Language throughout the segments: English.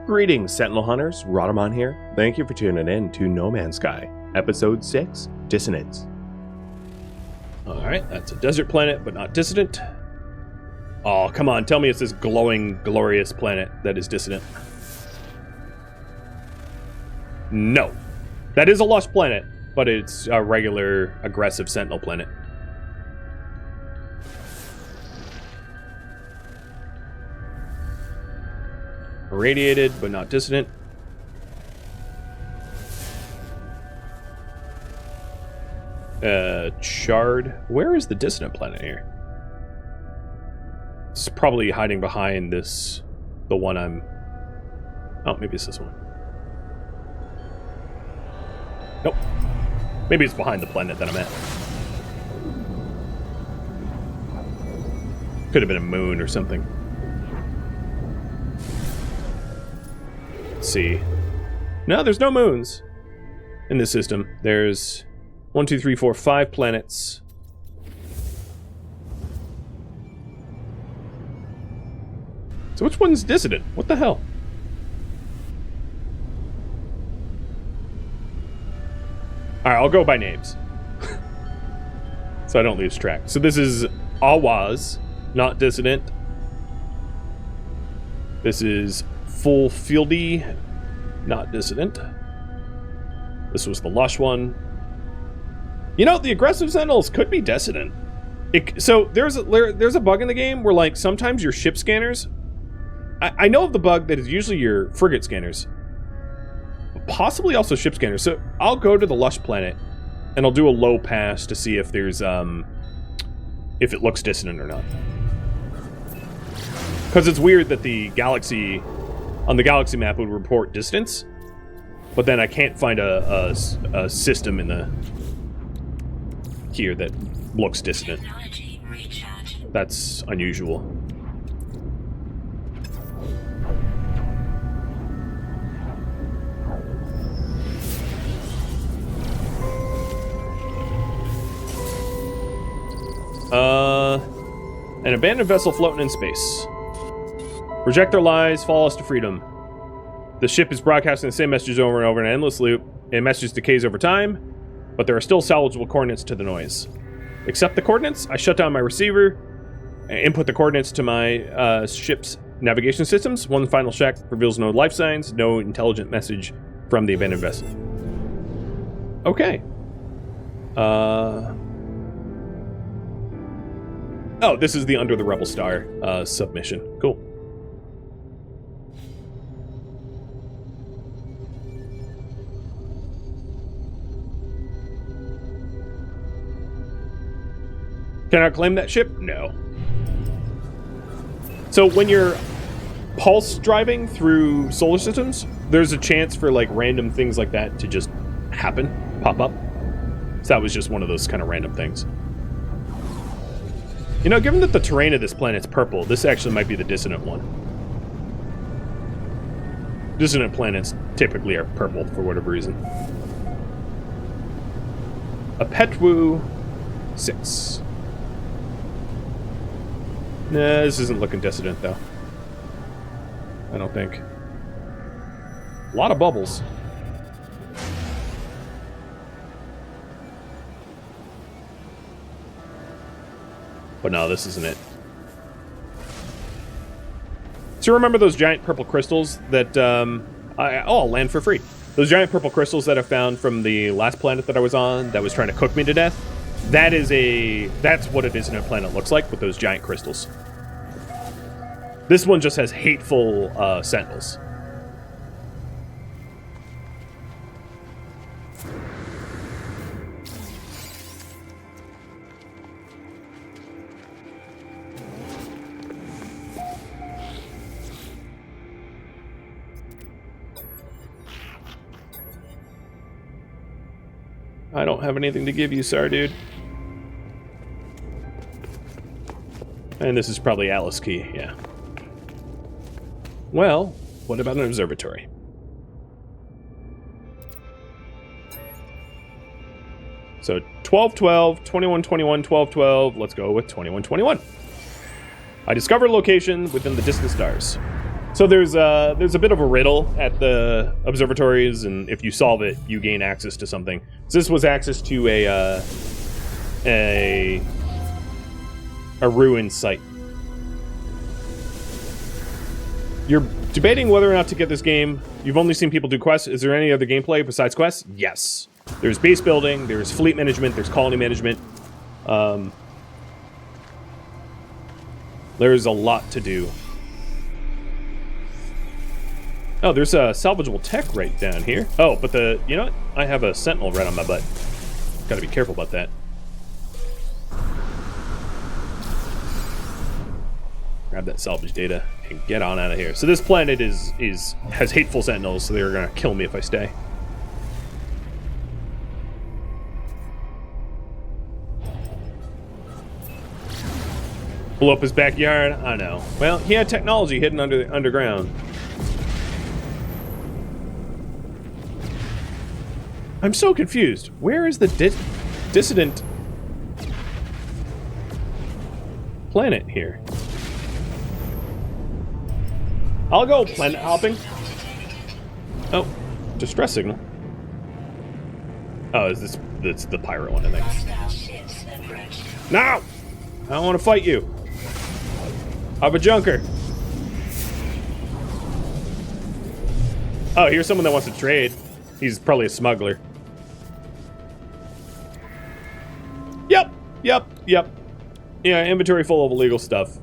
Greetings, Sentinel Hunters. Rhadamant here. Thank you for tuning in to No Man's Sky, Episode 6, Dissonance. Alright, that's a desert planet, but not dissonant. Oh, come on, tell me it's this glowing, glorious planet that is dissonant. No. That is a lush planet, but it's a regular, aggressive Sentinel planet. Irradiated, but not dissonant. Shard. Where is the dissonant planet here? It's probably hiding behind this, the one I'm... Oh, maybe it's this one. Nope. Maybe it's behind the planet that I'm at. Could have been a moon or something. Let's see. No, there's no moons in this system. There's 1, 2, 3, 4, 5 planets. So which one's dissonant? What the hell? Alright, I'll go by names. So I don't lose track. So this is Awaz, not dissonant. This is Full Fieldy, not dissonant. This was the lush one. You know, the aggressive sentinels could be dissonant. So there's a bug in the game where, like, sometimes your ship scanners... I know of the bug that is usually your frigate scanners. Possibly also ship scanners. So I'll go to the lush planet and I'll do a low pass to see if there's, if it looks dissonant or not. Because it's weird that the galaxy... On the galaxy map, it would report distance, but then I can't find a system in the here that looks dissonant. That's unusual. An abandoned vessel floating in space. Reject their lies, follow us to freedom. The ship is broadcasting the same messages over and over in an endless loop. It messages decays over time, but there are still salvageable coordinates to the noise. Accept the coordinates. I shut down my receiver, input the coordinates to my ship's navigation systems. One final check reveals no life signs, no intelligent message from the abandoned vessel. Okay. Oh, this is the Under the Rebel Star submission. Cool. Can I claim that ship? No. So when you're pulse driving through solar systems, there's a chance for like random things like that to just happen, pop up. So that was just one of those kind of random things. You know, given that the terrain of this planet's purple, this actually might be the dissonant one. Dissonant planets typically are purple for whatever reason. A Petwu 6. Nah, this isn't looking dissonant, though. I don't think. A lot of bubbles. But no, this isn't it. So remember those giant purple crystals that, I'll land for free. Those giant purple crystals that I found from the last planet that I was on that was trying to cook me to death? That's what a dissonant planet looks like with those giant crystals. This one just has hateful sentinels. I don't have anything to give you, sir, dude. And this is probably Atlas Key, yeah. Well, what about an observatory? So 12-12, 21-21, 12-12. Let's go with 21-21. I discovered a location within the distant stars. So there's a bit of a riddle at the observatories, and if you solve it, you gain access to something. So this was access to a ruined site. You're debating whether or not to get this game. You've only seen people do quests. Is there any other gameplay besides quests? Yes. There's base building, there's fleet management, there's colony management. There's a lot to do. Oh, there's a salvageable tech right down here. Oh, but you know what? I have a sentinel right on my butt. Gotta be careful about that. Grab that salvage data and get on out of here. So this planet has hateful sentinels, so they're gonna kill me if I stay. Blew up his backyard. I know. Well, he had technology hidden underground. I'm so confused. Where is the dissident planet here? I'll go planet hopping. Oh, distress signal. Oh, it's the pirate one, I think. No! I don't want to fight you. I have a junker. Oh, here's someone that wants to trade. He's probably a smuggler. Yep. Yeah, inventory full of illegal stuff.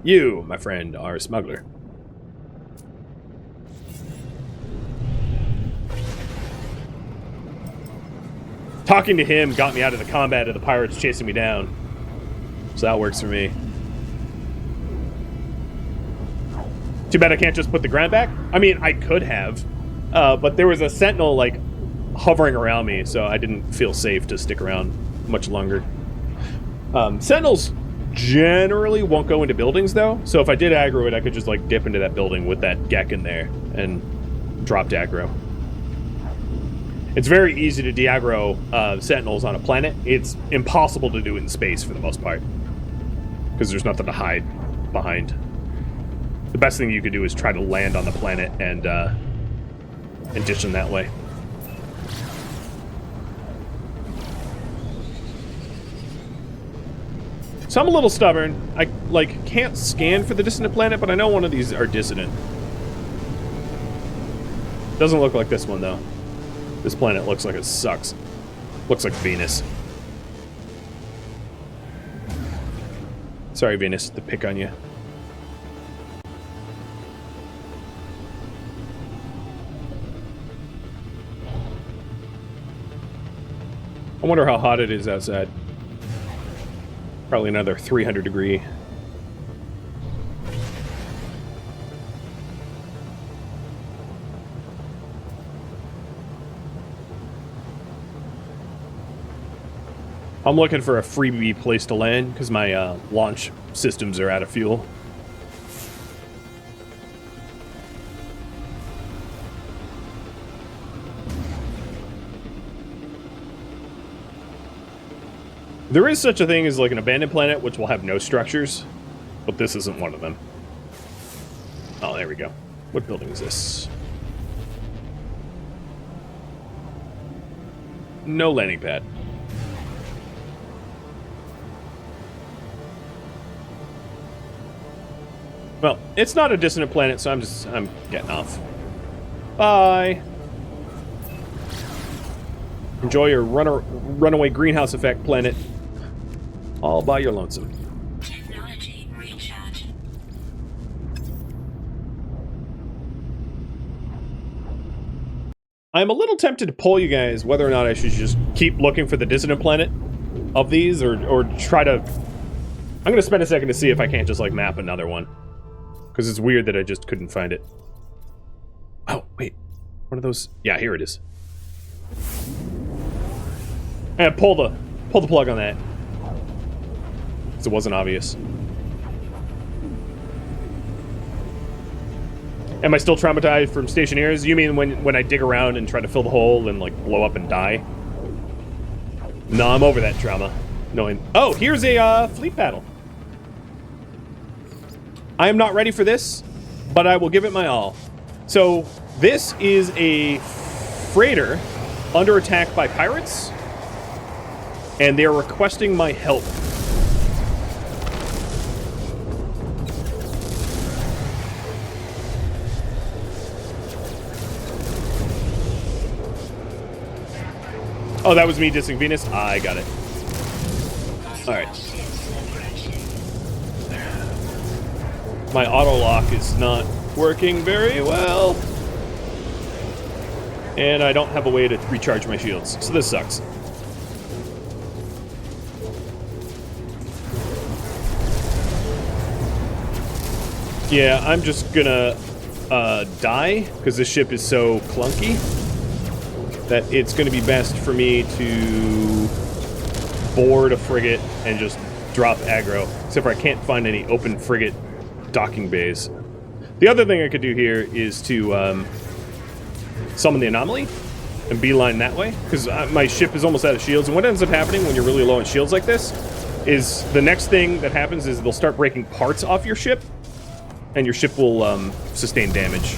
You, my friend, are a smuggler. Talking to him got me out of the combat of the pirates chasing me down. So that works for me. Too bad I can't just put the ground back. I mean, I could have. But there was a sentinel, like, hovering around me, so I didn't feel safe to stick around much longer. Sentinels generally won't go into buildings, though, so if I did aggro it, I could just, like, dip into that building with that Gek in there and drop to aggro. It's very easy to de-aggro sentinels on a planet. It's impossible to do it in space, for the most part, because there's nothing to hide behind. The best thing you could do is try to land on the planet and ditch them that way. So I'm a little stubborn. I, like, can't scan for the dissident planet, but I know one of these are dissident. Doesn't look like this one, though. This planet looks like it sucks. Looks like Venus. Sorry, Venus, to pick on you. I wonder how hot it is outside. Probably another 300 degree. I'm looking for a freebie place to land because my launch systems are out of fuel. There is such a thing as like an abandoned planet which will have no structures, but this isn't one of them. Oh, there we go. What building is this? No landing pad. Well, it's not a dissonant planet, so I'm getting off. Bye. Enjoy your runaway greenhouse effect planet. All by your lonesome. Technology recharge. I'm a little tempted to poll you guys whether or not I should just keep looking for the dissonant planet of these, or try to... I'm gonna spend a second to see if I can't just like map another one. Because it's weird that I just couldn't find it. Oh, wait. One of those... Yeah, here it is. And pull the plug on that. Because it wasn't obvious. Am I still traumatized from stationaries? You mean when I dig around and try to fill the hole and like blow up and die? No, I'm over that trauma. Knowing... Oh, here's a fleet battle. I am not ready for this. but I will give it my all. So this is a freighter under attack by pirates, and they are requesting my help. Oh, that was me dissing Venus? I got it. Alright. My auto-lock is not working very well. And I don't have a way to recharge my shields, so this sucks. Yeah, I'm just gonna die, because this ship is so clunky that it's going to be best for me to board a frigate and just drop aggro. Except for I can't find any open frigate docking bays. The other thing I could do here is to summon the anomaly and beeline that way, because my ship is almost out of shields. And what ends up happening when you're really low on shields like this is the next thing that happens is they'll start breaking parts off your ship, and your ship will sustain damage.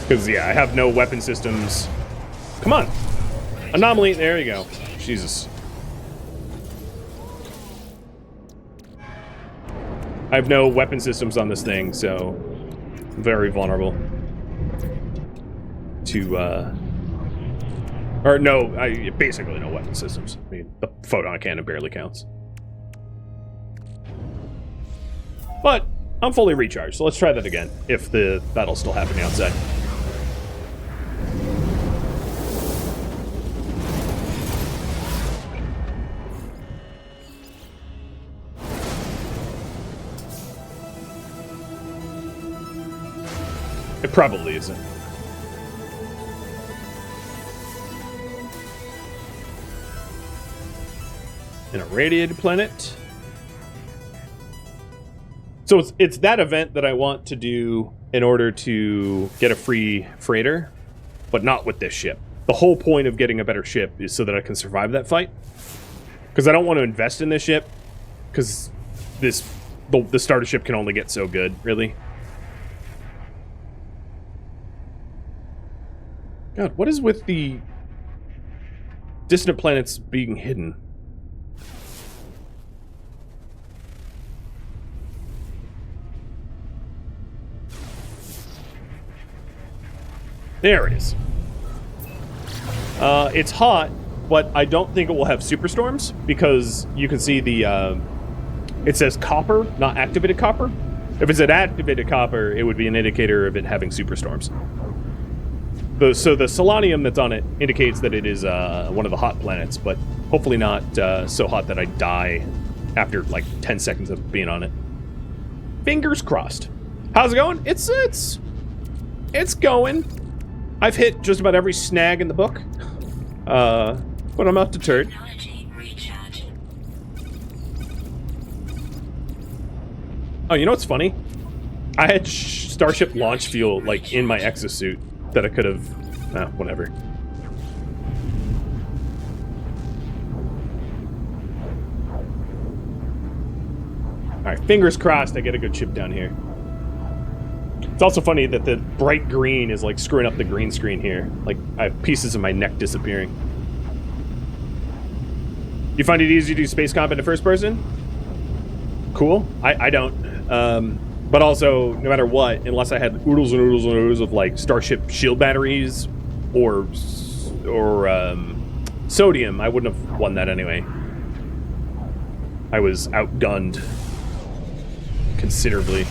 Because, yeah, I have no weapon systems. Come on. Anomaly. There you go. Jesus. I have no weapon systems on this thing, so I'm very vulnerable to, or no, basically no weapon systems. I mean, the photon cannon barely counts. But I'm fully recharged, so let's try that again, if the battle's still happening outside. It probably isn't. An irradiated planet. So it's that event that I want to do in order to get a free freighter, but not with this ship. The whole point of getting a better ship is so that I can survive that fight. Because I don't want to invest in this ship, because the starter ship can only get so good, really. God, what is with the distant planets being hidden? There it is. It's hot, but I don't think it will have superstorms, because you can see the, it says copper, not activated copper. If it's an activated copper, it would be an indicator of it having superstorms. So the selenium that's on it indicates that it is one of the hot planets, but hopefully not so hot that I die after like 10 seconds of being on it. Fingers crossed. How's it going? It's going. I've hit just about every snag in the book, but I'm not deterred. Oh, you know what's funny? I had Starship launch fuel like in my exosuit that I could have, whatever. Alright, fingers crossed I get a good chip down here. It's also funny that the bright green is like screwing up the green screen here. Like, I have pieces of my neck disappearing. You find it easy to do space combat in first person? Cool. I don't. But also, no matter what, unless I had oodles and oodles and oodles of like Starship shield batteries or sodium, I wouldn't have won that anyway. I was outgunned considerably.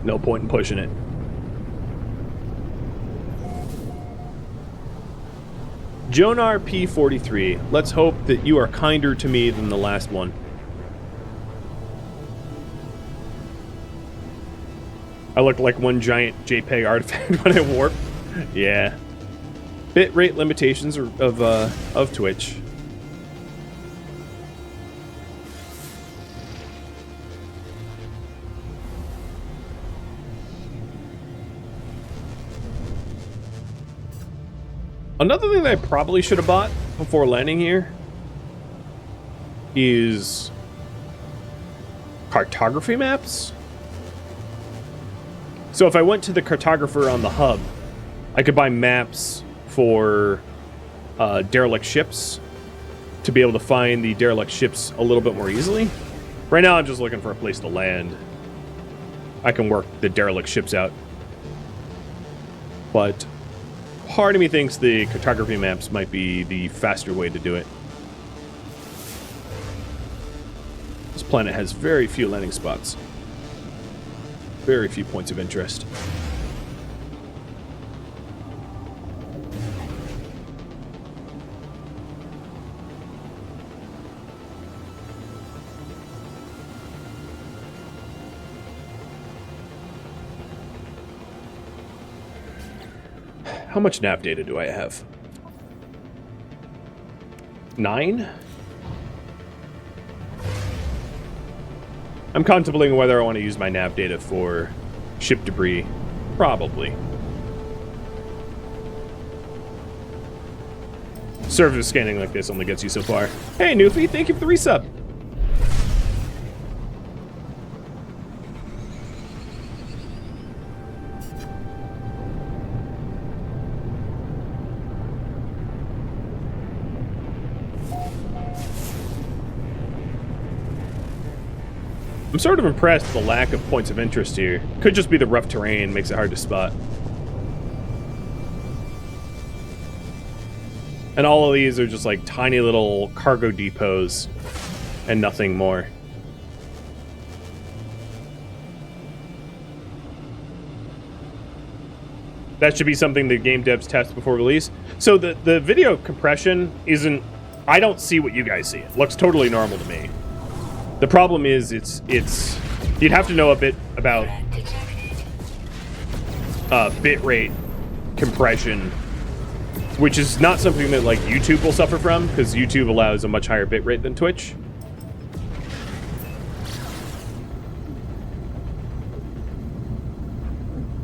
No point in pushing it. Jonar P43, let's hope that you are kinder to me than the last one. I look like one giant JPEG artifact when I warp. Yeah. Bitrate limitations of Twitch. Another thing that I probably should have bought before landing here is cartography maps. So if I went to the cartographer on the hub, I could buy maps for derelict ships to be able to find the derelict ships a little bit more easily. Right now I'm just looking for a place to land. I can work the derelict ships out. But part of me thinks the cartography maps might be the faster way to do it. This planet has very few landing spots. Very few points of interest. How much nav data do I have? 9? I'm contemplating whether I want to use my nav data for ship debris. Probably. Surface scanning like this only gets you so far. Hey, Newfie, thank you for the resub. I'm sort of impressed with the lack of points of interest here. Could just be the rough terrain, makes it hard to spot. And all of these are just like tiny little cargo depots and nothing more. That should be something the game devs test before release. So the video compression isn't... I don't see what you guys see. It looks totally normal to me. The problem is, it's you'd have to know a bit about bitrate compression, which is not something that like YouTube will suffer from, because YouTube allows a much higher bitrate than Twitch.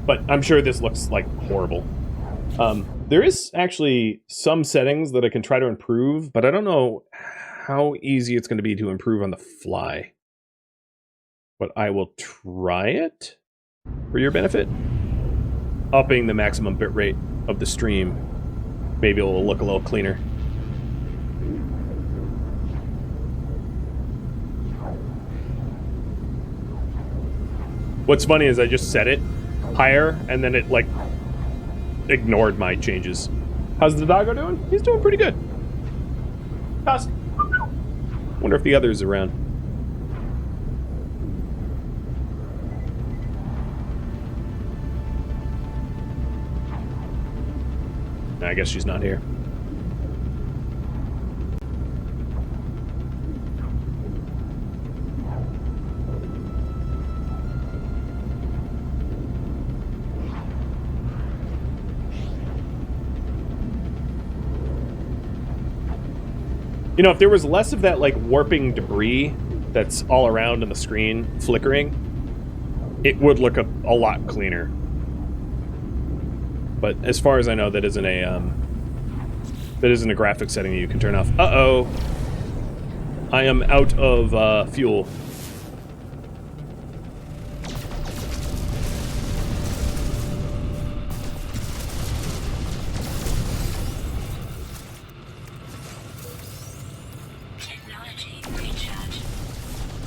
But I'm sure this looks like horrible. There is actually some settings that I can try to improve, but I don't know how easy it's going to be to improve on the fly. But I will try it for your benefit. Upping the maximum bitrate of the stream. Maybe it will look a little cleaner. What's funny is I just set it higher and then it like ignored my changes. How's the doggo doing? He's doing pretty good. Tusk. Wonder if the other's around. I guess she's not here. You know, if there was less of that, like, warping debris that's all around on the screen flickering, it would look a lot cleaner. But as far as I know, that isn't a graphic setting that you can turn off. Uh-oh. I am out of fuel.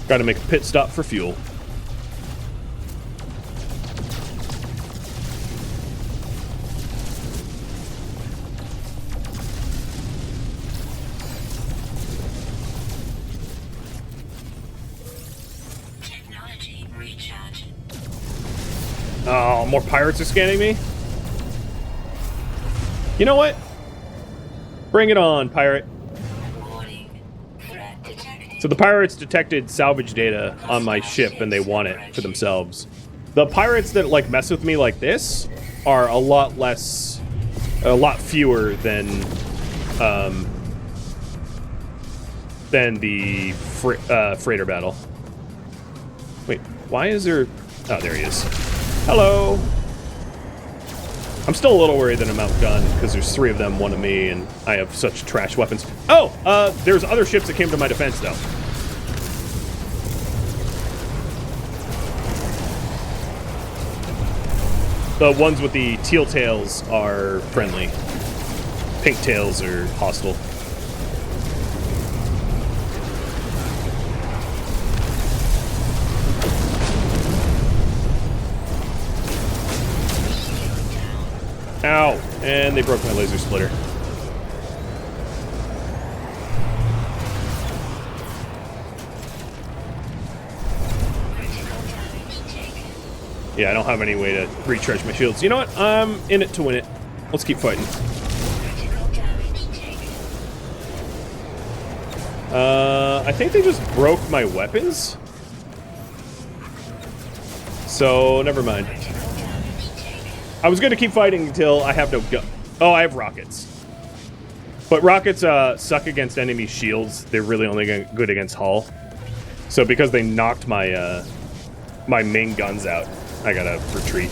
Got to make a pit stop for fuel. Technology recharge. Oh, more pirates are scanning me? You know what? Bring it on, pirate. So the pirates detected salvage data on my ship and they want it for themselves. The pirates that like mess with me like this are a lot fewer than the freighter battle. Wait, why is there... Oh, there he is. Hello! I'm still a little worried that I'm outgunned, because there's 3 of them, 1 of me, and I have such trash weapons. Oh! There's other ships that came to my defense, though. The ones with the teal tails are friendly. Pink tails are hostile. Ow! And they broke my laser splitter. Yeah, I don't have any way to recharge my shields. You know what? I'm in it to win it. Let's keep fighting. I think they just broke my weapons. So, never mind. I was going to keep fighting until I have no gun. Oh, I have rockets. But rockets suck against enemy shields. They're really only good against hull. So because they knocked my my main guns out, I gotta retreat.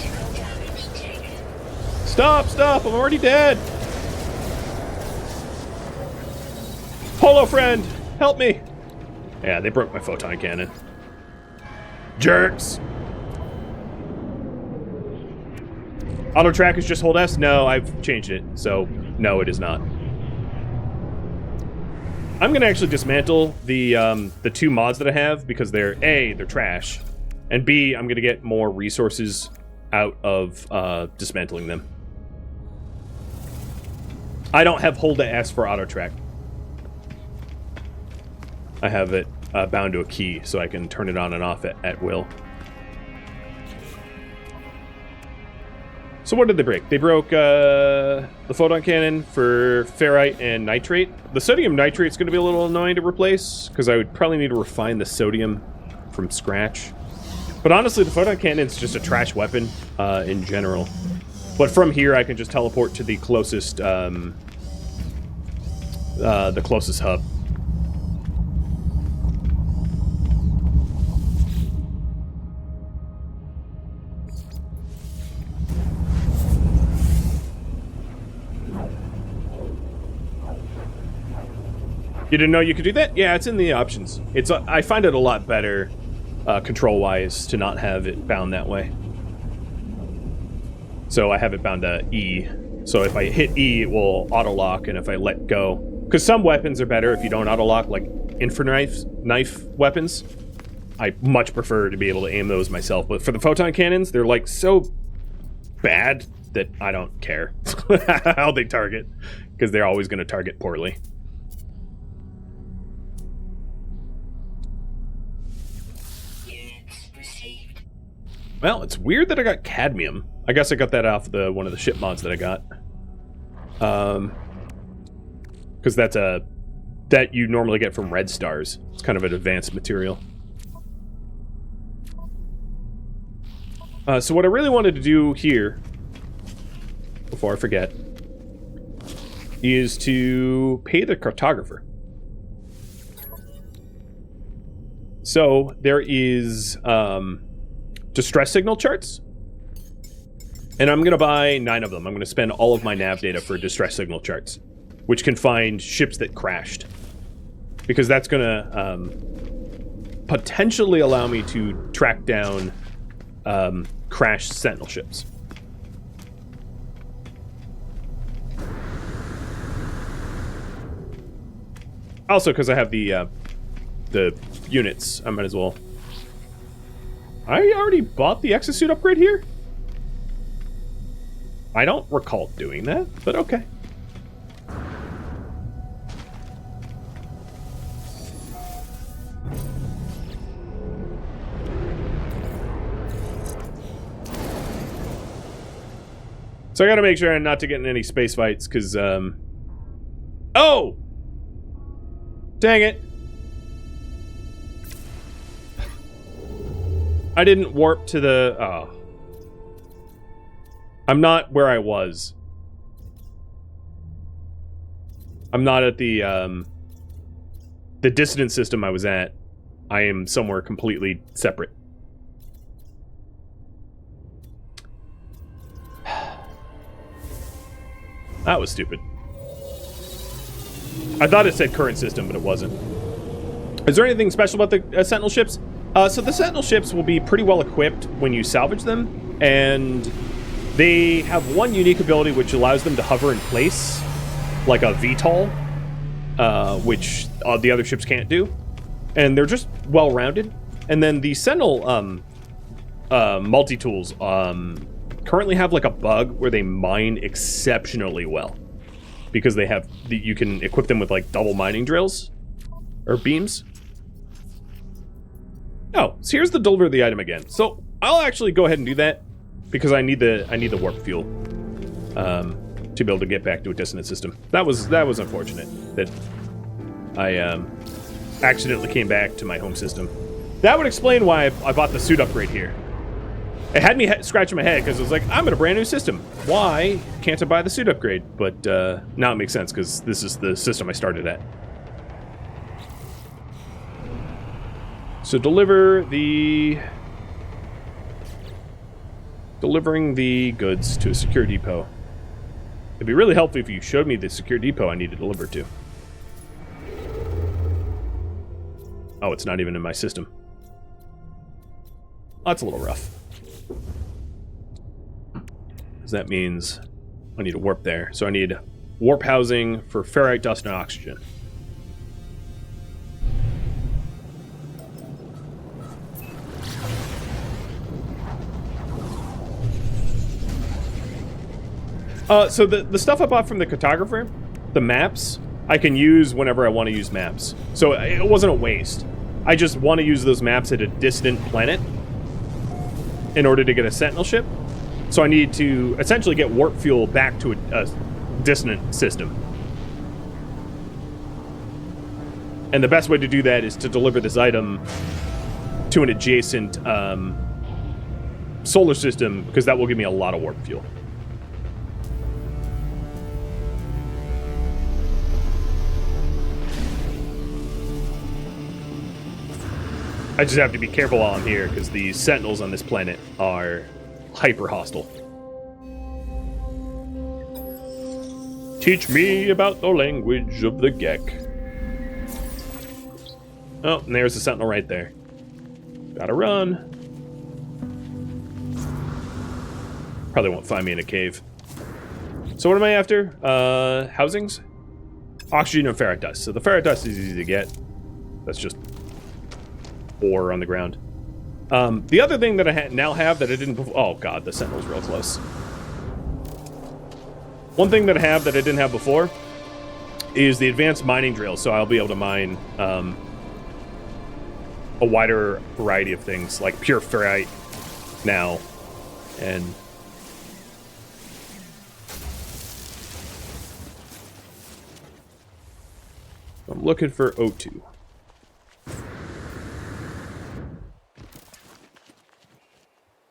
Stop! Stop! I'm already dead! Polo friend! Help me! Yeah, they broke my photon cannon. Jerks! Auto track is just hold S? No, I've changed it. So, no, it is not. I'm gonna actually dismantle the 2 mods that I have because they're A, they're trash, and B, I'm gonna get more resources out of dismantling them. I don't have hold to S for auto track. I have it bound to a key so I can turn it on and off at will. So what did they break? They broke the photon cannon for ferrite and nitrate. The sodium nitrate's going to be a little annoying to replace, because I would probably need to refine the sodium from scratch. But honestly, the photon cannon's just a trash weapon in general. But from here, I can just teleport to the closest hub. You didn't know you could do that? Yeah, it's in the options. It's I find it a lot better, control-wise, to not have it bound that way. So I have it bound to E. So if I hit E, it will auto-lock, and if I let go... Because some weapons are better if you don't auto-lock, like infinite knife weapons. I much prefer to be able to aim those myself. But for the photon cannons, they're like so bad that I don't care how they target, because they're always going to target poorly. Well, it's weird that I got cadmium. I guess I got that off one of the ship mods that I got. Because that's that you normally get from red stars. It's kind of an advanced material. So what I really wanted to do here, before I forget, is to pay the cartographer. So there is distress signal charts, and I'm going to buy 9 of them. I'm going to spend all of my nav data for distress signal charts, which can find ships that crashed, because that's going to potentially allow me to track down crashed sentinel ships. Also, because I have the units, I might as well. I already bought the exosuit upgrade here? I don't recall doing that, but okay. So I gotta make sure not to get in any space fights, because, oh! Dang it. I didn't warp to the... Oh. I'm not where I was. I'm not at the dissonance system I was at. I am somewhere completely separate. That was stupid. I thought it said current system, but it wasn't. Is there anything special about the Sentinel ships? So the Sentinel ships will be pretty well equipped when you salvage them, and they have one unique ability which allows them to hover in place, like a VTOL, which the other ships can't do. And they're just well-rounded. And then the Sentinel multi-tools currently have like a bug where they mine exceptionally well. Because they have, you can equip them with like double mining drills, or beams. Oh, so here's the deliver of the item again. So I'll actually go ahead and do that because I need the warp fuel to be able to get back to a dissonant system. That was unfortunate that I accidentally came back to my home system. That would explain why I bought the suit upgrade here. It had me scratching my head because it was like, I'm in a brand new system. Why can't I buy the suit upgrade? But now it makes sense because this is the system I started at. So delivering the goods to a secure depot. It'd be really helpful if you showed me the secure depot I need to deliver to. Oh, it's not even in my system. Oh, that's a little rough. Because that means I need a warp there. So I need warp housing for ferrite dust and oxygen. So the stuff I bought from the cartographer, the maps, I can use whenever I want to use maps. So it wasn't a waste. I just want to use those maps at a distant planet in order to get a Sentinel ship. So I need to essentially get warp fuel back to a dissonant system. And the best way to do that is to deliver this item to an adjacent solar system, because that will give me a lot of warp fuel. I just have to be careful while I'm here, because the Sentinels on this planet are hyper hostile. Teach me about the language of the Gek. Oh, and there's the Sentinel right there. Gotta run. Probably won't find me in a cave. So what am I after? Housings? Oxygen and ferrite dust. So the ferrite dust is easy to get. That's just ore on the ground. The other thing that I now have that I didn't before... Oh god, the Sentinel's real close. One thing that I have that I didn't have before is the advanced mining drill, so I'll be able to mine a wider variety of things, like pure ferrite now, and I'm looking for O2.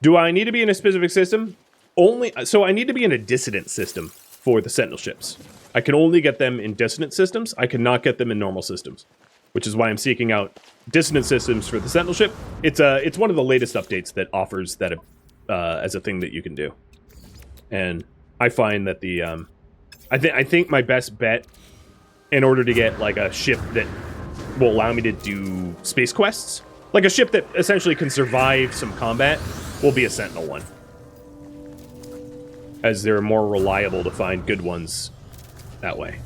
Do I need to be in a specific system? So I need to be in a dissonant system for the Sentinel ships. I can only get them in dissonant systems. I cannot get them in normal systems, which is why I'm seeking out dissonant systems for the Sentinel ship. It's one of the latest updates that offers that as a thing that you can do. And I find that the I think my best bet in order to get like a ship that will allow me to do space quests, like a ship that essentially can survive some combat, will be a Sentinel one, as they're more reliable to find good ones that way.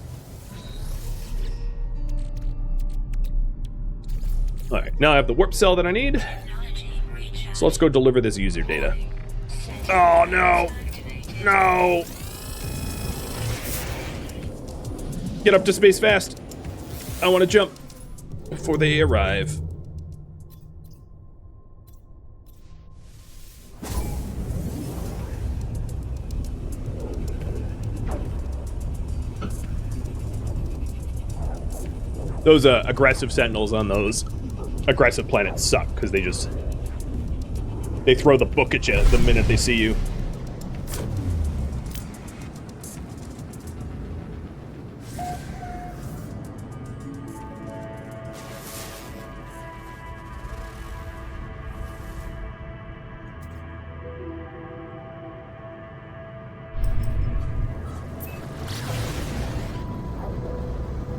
Alright, now I have the warp cell that I need. So let's go deliver this user data. Oh no! No! Get up to space fast! I want to jump before they arrive. Those aggressive Sentinels on those aggressive planets suck, because they throw the book at you the minute they see you.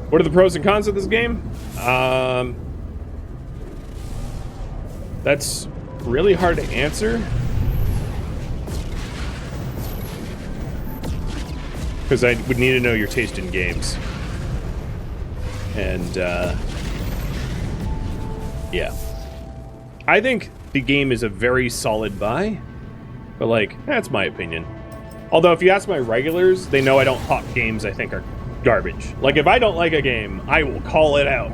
What are the pros and cons of this game? That's really hard to answer. Because I would need to know your taste in games. And, yeah. I think the game is a very solid buy. But, like, that's my opinion. Although, if you ask my regulars, they know I don't hawk games I think are garbage. Like, if I don't like a game, I will call it out.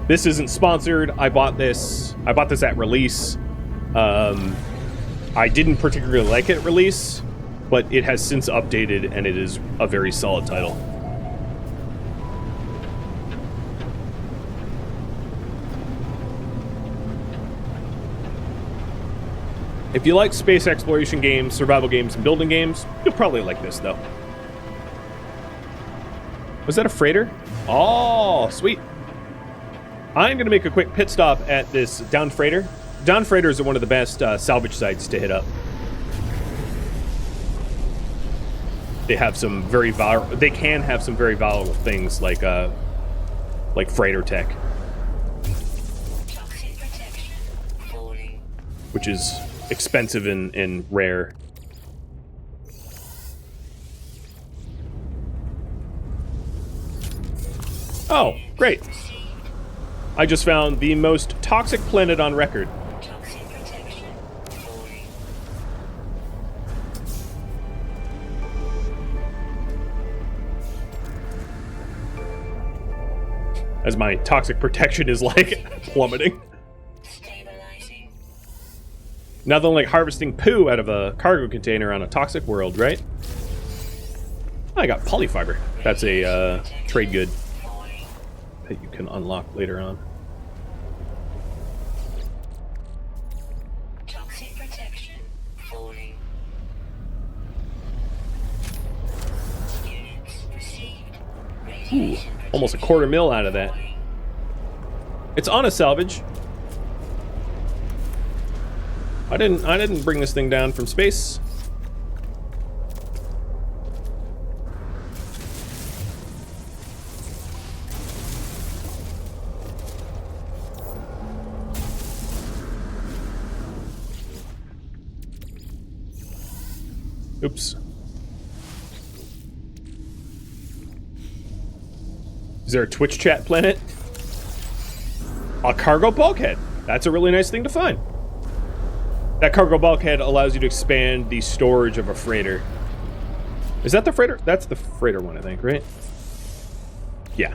This isn't sponsored. I bought this at release. I didn't particularly like it at release, but it has since updated, and it is a very solid title. If you like space exploration games, survival games, and building games, you'll probably like this, though. Was that a freighter? Oh, sweet. I'm going to make a quick pit stop at this downed freighter. Downed freighters are one of the best salvage sites to hit up. They have some very they can have some very valuable things like freighter tech, which is expensive and rare. Oh, great. I just found the most toxic planet on record. As my toxic protection is like plummeting. Nothing like harvesting poo out of a cargo container on a toxic world, right? I got polyfiber. That's a trade good that you can unlock later on. Toxic protection falling. Units received. Ooh, almost a $250,000 out of that. It's on a salvage. I didn't bring this thing down from space. Oops. Is there a Twitch chat planet? A cargo bulkhead. That's a really nice thing to find. That cargo bulkhead allows you to expand the storage of a freighter. Is that the freighter? That's the freighter one, I think, right? Yeah.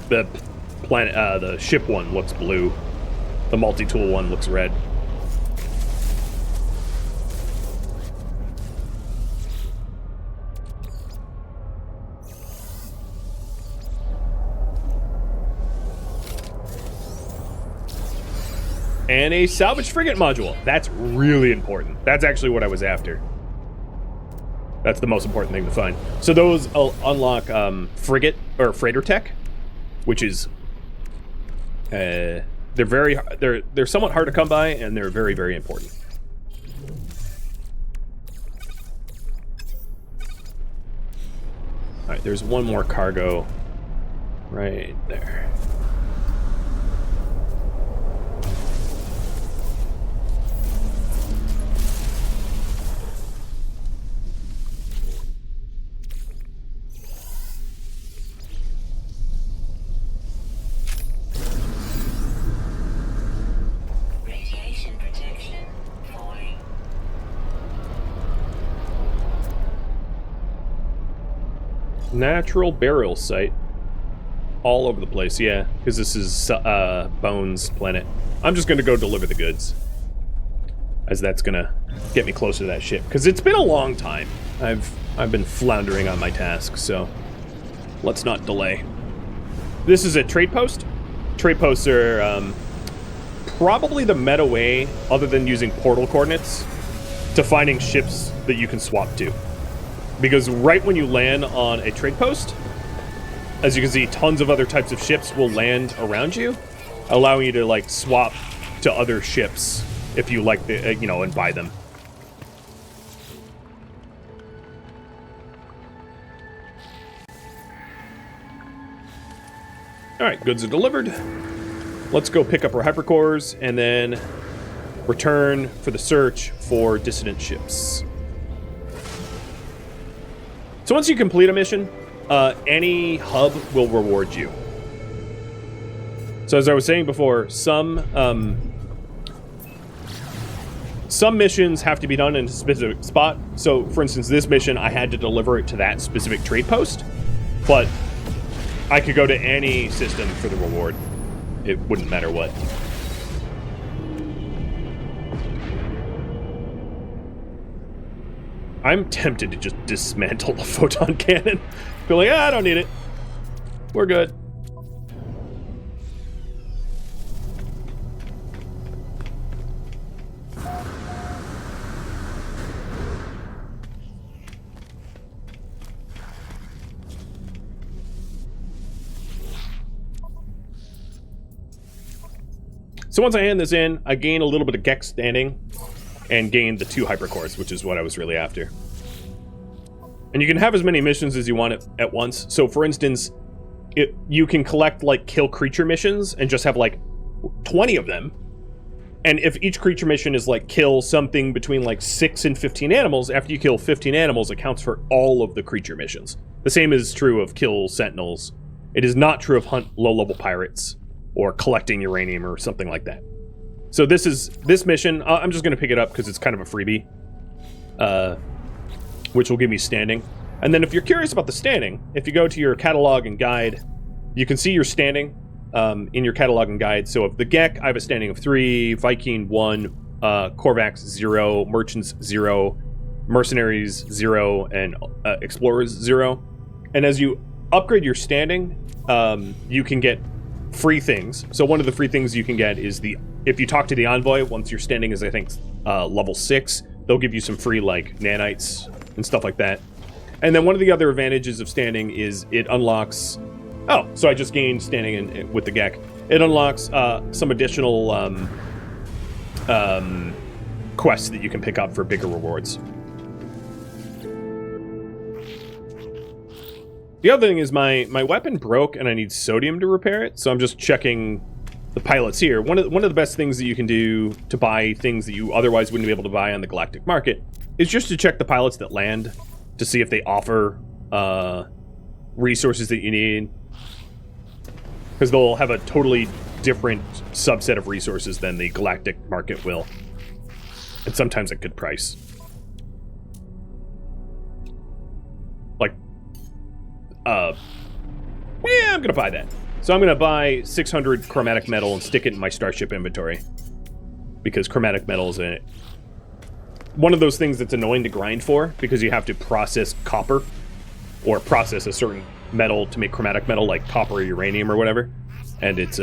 The planet, the ship one looks blue. The multi-tool one looks red. And a salvage frigate module. That's really important. That's actually what I was after. That's the most important thing to find. So those unlock frigate or freighter tech, which is they're somewhat hard to come by, and they're very, very important. All right, there's one more cargo right there. Natural burial site. All over the place, yeah. Because this is Bones planet. I'm just going to go deliver the goods. As that's going to get me closer to that ship. Because it's been a long time. I've been floundering on my task, so let's not delay. This is a trade post. Trade posts are probably the meta way, other than using portal coordinates, to finding ships that you can swap to. Because right when you land on a trade post, as you can see, tons of other types of ships will land around you, allowing you to like swap to other ships if you like the, and buy them. All right, goods are delivered. Let's go pick up our hypercores and then return for the search for dissident ships. So once you complete a mission, any hub will reward you. So as I was saying before, some missions have to be done in a specific spot. So for instance, this mission, I had to deliver it to that specific trade post, but I could go to any system for the reward. It wouldn't matter what. I'm tempted to just dismantle the photon cannon. Be like, I don't need it. We're good. So once I hand this in, I gain a little bit of Gex standing and gain the 2 hypercores, which is what I was really after. And you can have as many missions as you want at once. So for instance, you can collect like kill creature missions and just have like 20 of them. And if each creature mission is like kill something between like 6 and 15 animals, after you kill 15 animals, it counts for all of the creature missions. The same is true of kill sentinels. It is not true of hunt low-level pirates or collecting uranium or something like that. So this mission, I'm just going to pick it up because it's kind of a freebie, which will give me standing. And then if you're curious about the standing, if you go to your catalog and guide, you can see your standing in your catalog and guide. So of the GEC, I have a standing of 3, Viking 1, Korvax 0, Merchants 0, Mercenaries 0, and Explorers 0. And as you upgrade your standing, you can get free things. So one of the free things you can get is if you talk to the envoy, once your standing is, I think, level 6, they'll give you some free, like, nanites and stuff like that. And then one of the other advantages of standing is it unlocks... Oh, so I just gained standing with the GEC. It unlocks some additional quests that you can pick up for bigger rewards. The other thing is my weapon broke and I need sodium to repair it, so I'm just checking the pilots here. One of the best things that you can do to buy things that you otherwise wouldn't be able to buy on the galactic market is just to check the pilots that land to see if they offer resources that you need, because they'll have a totally different subset of resources than the galactic market will, and sometimes at good price. Like, yeah, I'm gonna buy that. So I'm gonna buy 600 chromatic metal and stick it in my starship inventory, because chromatic metal is one of those things that's annoying to grind for, because you have to process copper or process a certain metal to make chromatic metal, like copper or uranium or whatever, and it's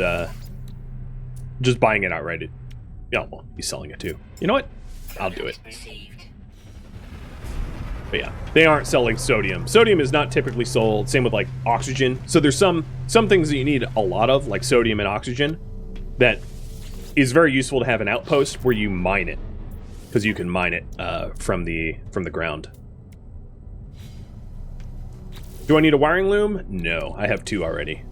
just buying it outright. Well, he's selling it too. You know what? I'll do it. But yeah, they aren't selling sodium. Sodium is not typically sold. Same with like oxygen. So there's some things that you need a lot of, like sodium and oxygen, that is very useful to have an outpost where you mine it, because you can mine it from the ground. Do I need a wiring loom? No, I have 2 already.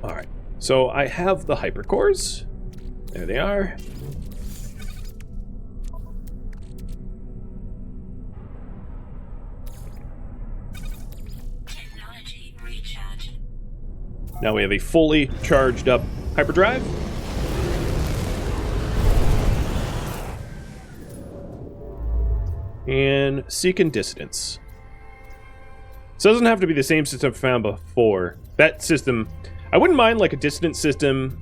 All right, so I have the hypercores. There they are. Technology recharge. Now we have a fully charged up hyperdrive. And Seeking Dissonance. So it doesn't have to be the same system I found before. That system, I wouldn't mind like a dissonance system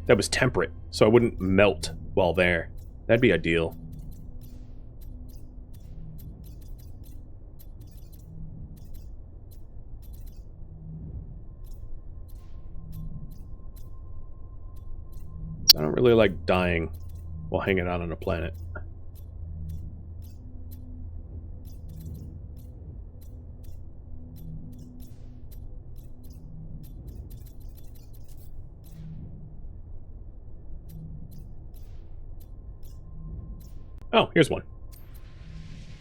that was temperate, so I wouldn't melt while there. That'd be ideal. I don't really like dying while hanging out on a planet. Oh, here's one.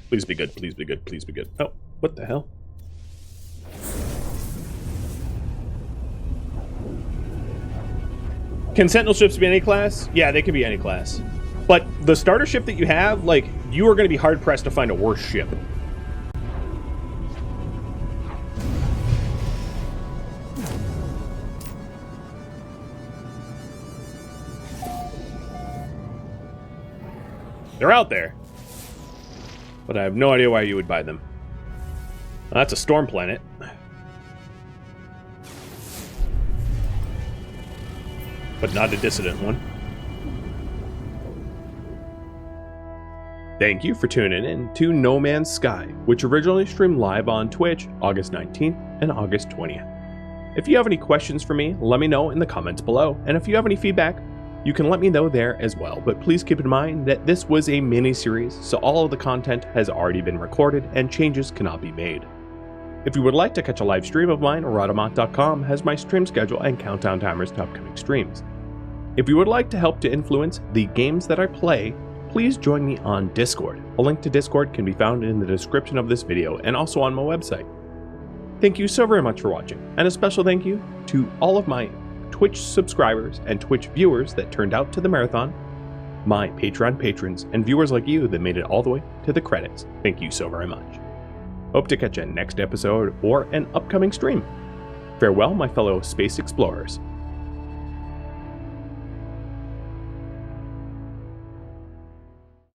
Please be good, please be good, please be good. Oh, what the hell? Can Sentinel ships be any class? Yeah, they can be any class. But the starter ship that you have, like, you are going to be hard-pressed to find a worse ship. They're out there. But I have no idea why you would buy them. That's a storm planet. But not a dissident one. Thank you for tuning in to No Man's Sky, which originally streamed live on Twitch August 19th and August 20th. If you have any questions for me, let me know in the comments below, and if you have any feedback, you can let me know there as well, but please keep in mind that this was a mini-series, so all of the content has already been recorded and changes cannot be made. If you would like to catch a live stream of mine, Rhadamant.com has my stream schedule and countdown timers to upcoming streams. If you would like to help to influence the games that I play, please join me on Discord. A link to Discord can be found in the description of this video and also on my website. Thank you so very much for watching, and a special thank you to all of my Twitch subscribers and Twitch viewers that turned out to the marathon, my Patreon patrons, and viewers like you that made it all the way to the credits. Thank you so very much. Hope to catch you next episode or an upcoming stream. Farewell, my fellow space explorers.